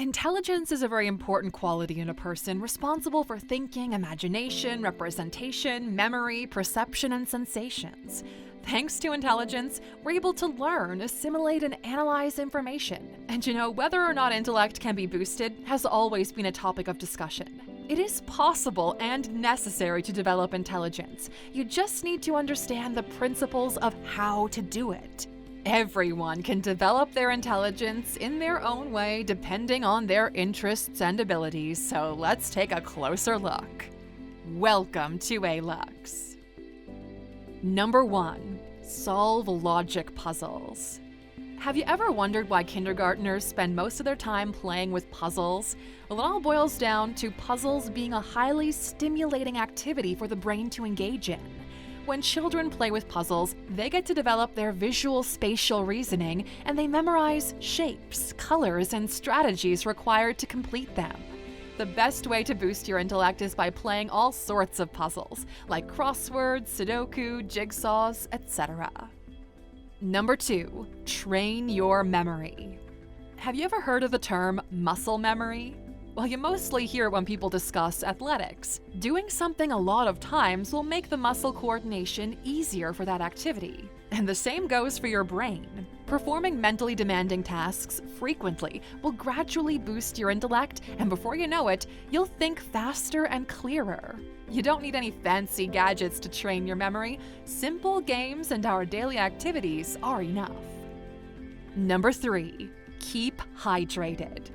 Intelligence is a very important quality in a person responsible for thinking, imagination, representation, memory, perception, and sensations. Thanks to intelligence, we're able to learn, assimilate, and analyze information. And whether or not intellect can be boosted has always been a topic of discussion. It is possible and necessary to develop intelligence. You just need to understand the principles of how to do it. Everyone can develop their intelligence in their own way depending on their interests and abilities, so let's take a closer look. Welcome to Alux. Number 1. Solve logic puzzles. Have you ever wondered why kindergartners spend most of their time playing with puzzles? Well, it all boils down to puzzles being a highly stimulating activity for the brain to engage in. When children play with puzzles, they get to develop their visual spatial reasoning, and they memorize shapes, colors, and strategies required to complete them. The best way to boost your intellect is by playing all sorts of puzzles, like crosswords, Sudoku, jigsaws, etc. Number 2. Train your memory. Have you ever heard of the term muscle memory? Well, you mostly hear it when people discuss athletics. Doing something a lot of times will make the muscle coordination easier for that activity. And the same goes for your brain. Performing mentally demanding tasks frequently will gradually boost your intellect, and before you know it, you'll think faster and clearer. You don't need any fancy gadgets to train your memory. Simple games and our daily activities are enough. Number 3. Keep hydrated.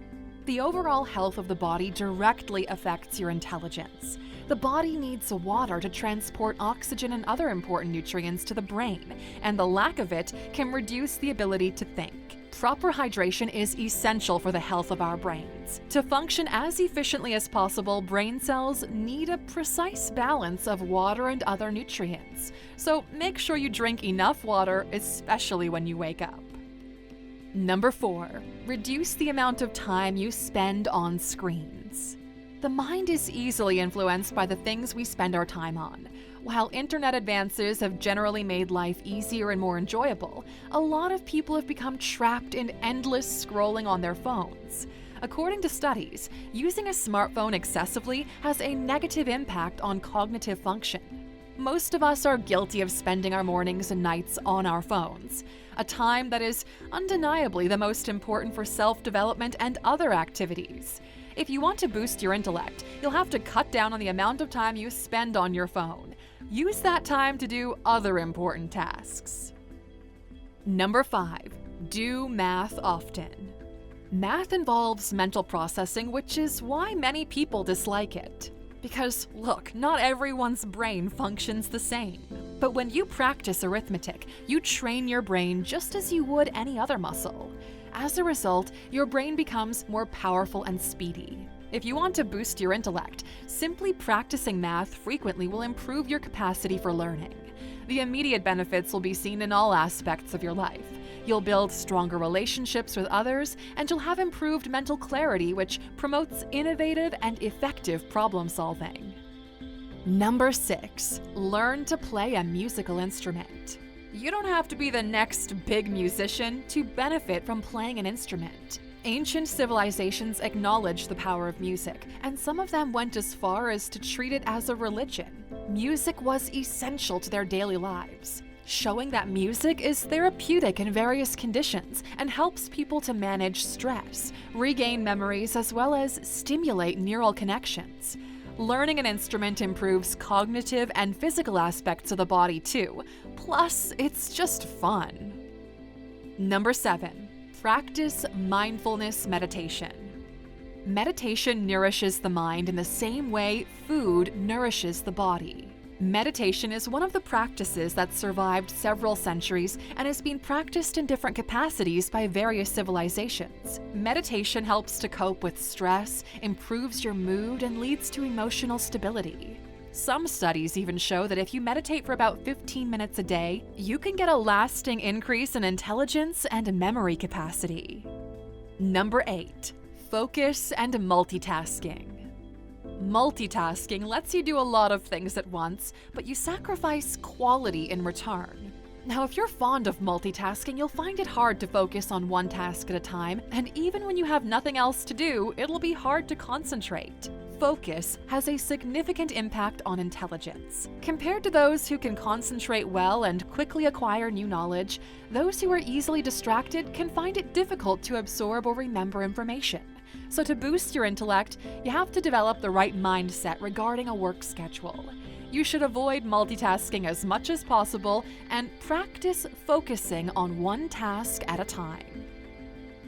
The overall health of the body directly affects your intelligence. The body needs water to transport oxygen and other important nutrients to the brain, and the lack of it can reduce the ability to think. Proper hydration is essential for the health of our brains. To function as efficiently as possible, brain cells need a precise balance of water and other nutrients. So make sure you drink enough water, especially when you wake up. Number 4. Reduce the amount of time you spend on screens. The mind is easily influenced by the things we spend our time on. While internet advances have generally made life easier and more enjoyable, a lot of people have become trapped in endless scrolling on their phones. According to studies, using a smartphone excessively has a negative impact on cognitive function. Most of us are guilty of spending our mornings and nights on our phones, a time that is undeniably the most important for self-development and other activities. If you want to boost your intellect, you'll have to cut down on the amount of time you spend on your phone. Use that time to do other important tasks. Number 5. Do math often. Math involves mental processing, which is why many people dislike it. Because, look, not everyone's brain functions the same. But when you practice arithmetic, you train your brain just as you would any other muscle. As a result, your brain becomes more powerful and speedy. If you want to boost your intellect, simply practicing math frequently will improve your capacity for learning. The immediate benefits will be seen in all aspects of your life. You'll build stronger relationships with others, and you'll have improved mental clarity, which promotes innovative and effective problem solving. Number 6. Learn to play a musical instrument. You don't have to be the next big musician to benefit from playing an instrument. Ancient civilizations acknowledged the power of music, and some of them went as far as to treat it as a religion. Music was essential to their daily lives, showing that music is therapeutic in various conditions and helps people to manage stress, regain memories, as well as stimulate neural connections. Learning an instrument improves cognitive and physical aspects of the body too. Plus, it's just fun. Number 7. Practice mindfulness meditation. Meditation nourishes the mind in the same way food nourishes the body. Meditation is one of the practices that survived several centuries and has been practiced in different capacities by various civilizations. Meditation helps to cope with stress, improves your mood, and leads to emotional stability. Some studies even show that if you meditate for about 15 minutes a day, you can get a lasting increase in intelligence and memory capacity. Number 8. Focus and multitasking. Multitasking lets you do a lot of things at once, but you sacrifice quality in return. Now, if you're fond of multitasking, you'll find it hard to focus on one task at a time, and even when you have nothing else to do, it'll be hard to concentrate. Focus has a significant impact on intelligence. Compared to those who can concentrate well and quickly acquire new knowledge, those who are easily distracted can find it difficult to absorb or remember information. So to boost your intellect, you have to develop the right mindset regarding a work schedule. You should avoid multitasking as much as possible and practice focusing on one task at a time.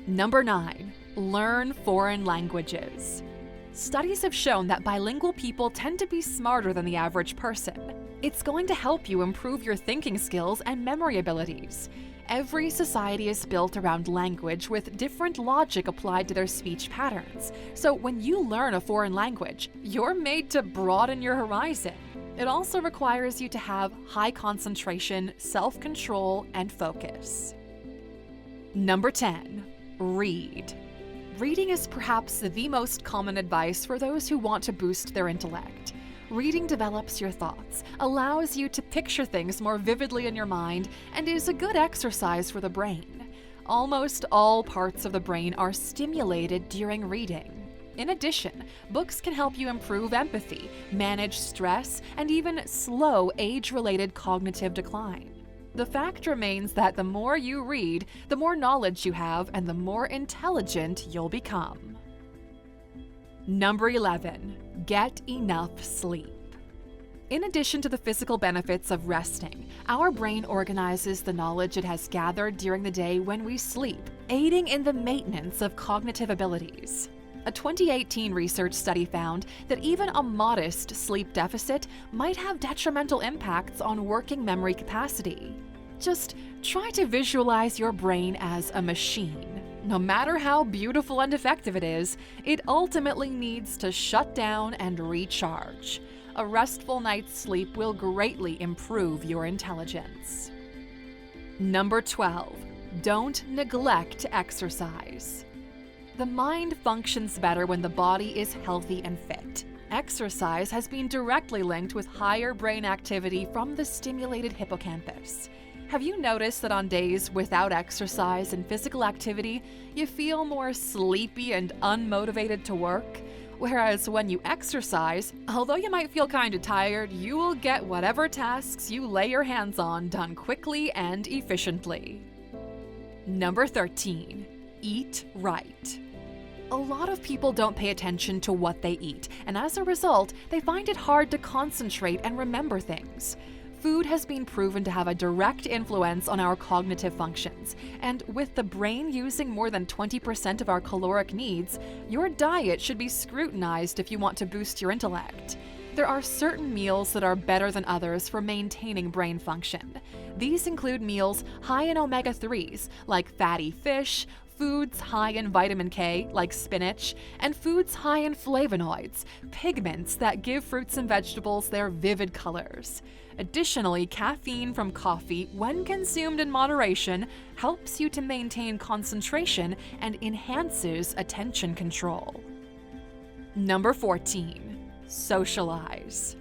Number 9, learn foreign languages. Studies have shown that bilingual people tend to be smarter than the average person. It's going to help you improve your thinking skills and memory abilities. Every society is built around language with different logic applied to their speech patterns. So when you learn a foreign language, you're made to broaden your horizon. It also requires you to have high concentration, self-control, and focus. Number 10, read. Reading is perhaps the most common advice for those who want to boost their intellect. Reading develops your thoughts, allows you to picture things more vividly in your mind, and is a good exercise for the brain. Almost all parts of the brain are stimulated during reading. In addition, books can help you improve empathy, manage stress, and even slow age-related cognitive decline. The fact remains that the more you read, the more knowledge you have, and the more intelligent you'll become. Number 11, get enough sleep. In addition to the physical benefits of resting, our brain organizes the knowledge it has gathered during the day when we sleep, aiding in the maintenance of cognitive abilities. A 2018 research study found that even a modest sleep deficit might have detrimental impacts on working memory capacity. Just try to visualize your brain as a machine. No matter how beautiful and effective it is, it ultimately needs to shut down and recharge. A restful night's sleep will greatly improve your intelligence. Number 12, don't neglect exercise. The mind functions better when the body is healthy and fit. Exercise has been directly linked with higher brain activity from the stimulated hippocampus. Have you noticed that on days without exercise and physical activity, you feel more sleepy and unmotivated to work? Whereas when you exercise, although you might feel kind of tired, you will get whatever tasks you lay your hands on done quickly and efficiently. Number 13, eat right. A lot of people don't pay attention to what they eat, and as a result, they find it hard to concentrate and remember things. Food has been proven to have a direct influence on our cognitive functions, and with the brain using more than 20% of our caloric needs, your diet should be scrutinized if you want to boost your intellect. There are certain meals that are better than others for maintaining brain function. These include meals high in omega-3s, like fatty fish, foods high in vitamin K, like spinach, and foods high in flavonoids, pigments that give fruits and vegetables their vivid colors. Additionally, caffeine from coffee, when consumed in moderation, helps you to maintain concentration and enhances attention control. Number 14, socialize.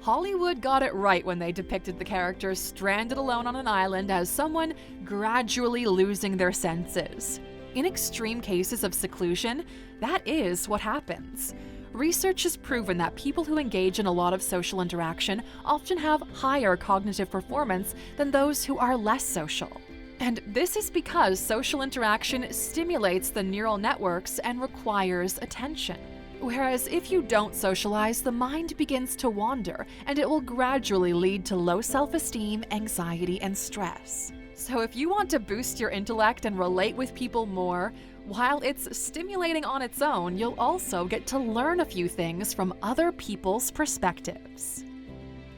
Hollywood got it right when they depicted the characters stranded alone on an island as someone gradually losing their senses. In extreme cases of seclusion, that is what happens. Research has proven that people who engage in a lot of social interaction often have higher cognitive performance than those who are less social. And this is because social interaction stimulates the neural networks and requires attention. Whereas if you don't socialize, the mind begins to wander, and it will gradually lead to low self-esteem, anxiety, and stress. So if you want to boost your intellect and relate with people more, while it's stimulating on its own, you'll also get to learn a few things from other people's perspectives.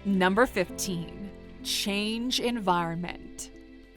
Number 15, change environment.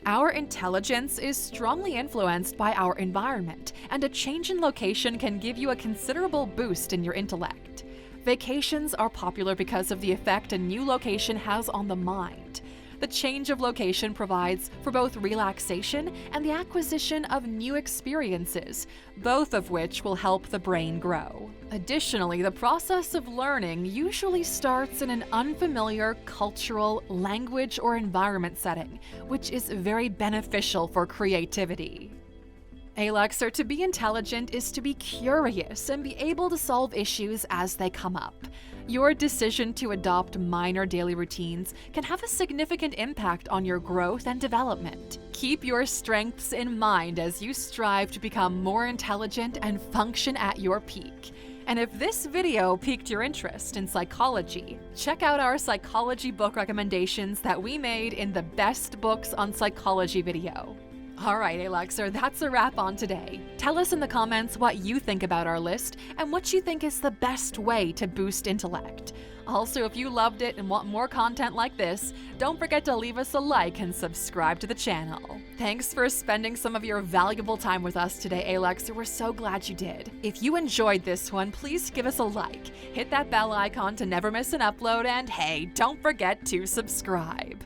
Our intelligence is strongly influenced by our environment, and a change in location can give you a considerable boost in your intellect. Vacations are popular because of the effect a new location has on the mind. The change of location provides for both relaxation and the acquisition of new experiences, both of which will help the brain grow. Additionally, the process of learning usually starts in an unfamiliar cultural, language, or environment setting, which is very beneficial for creativity. Alux, to be intelligent is to be curious and be able to solve issues as they come up. Your decision to adopt minor daily routines can have a significant impact on your growth and development. Keep your strengths in mind as you strive to become more intelligent and function at your peak. And if this video piqued your interest in psychology, check out our psychology book recommendations that we made in the Best Books on Psychology video. Alright, Alux, that's a wrap on today. Tell us in the comments what you think about our list and what you think is the best way to boost intellect. Also, if you loved it and want more content like this, don't forget to leave us a like and subscribe to the channel. Thanks for spending some of your valuable time with us today, Alux. We're so glad you did. If you enjoyed this one, please give us a like, hit that bell icon to never miss an upload, and hey, don't forget to subscribe.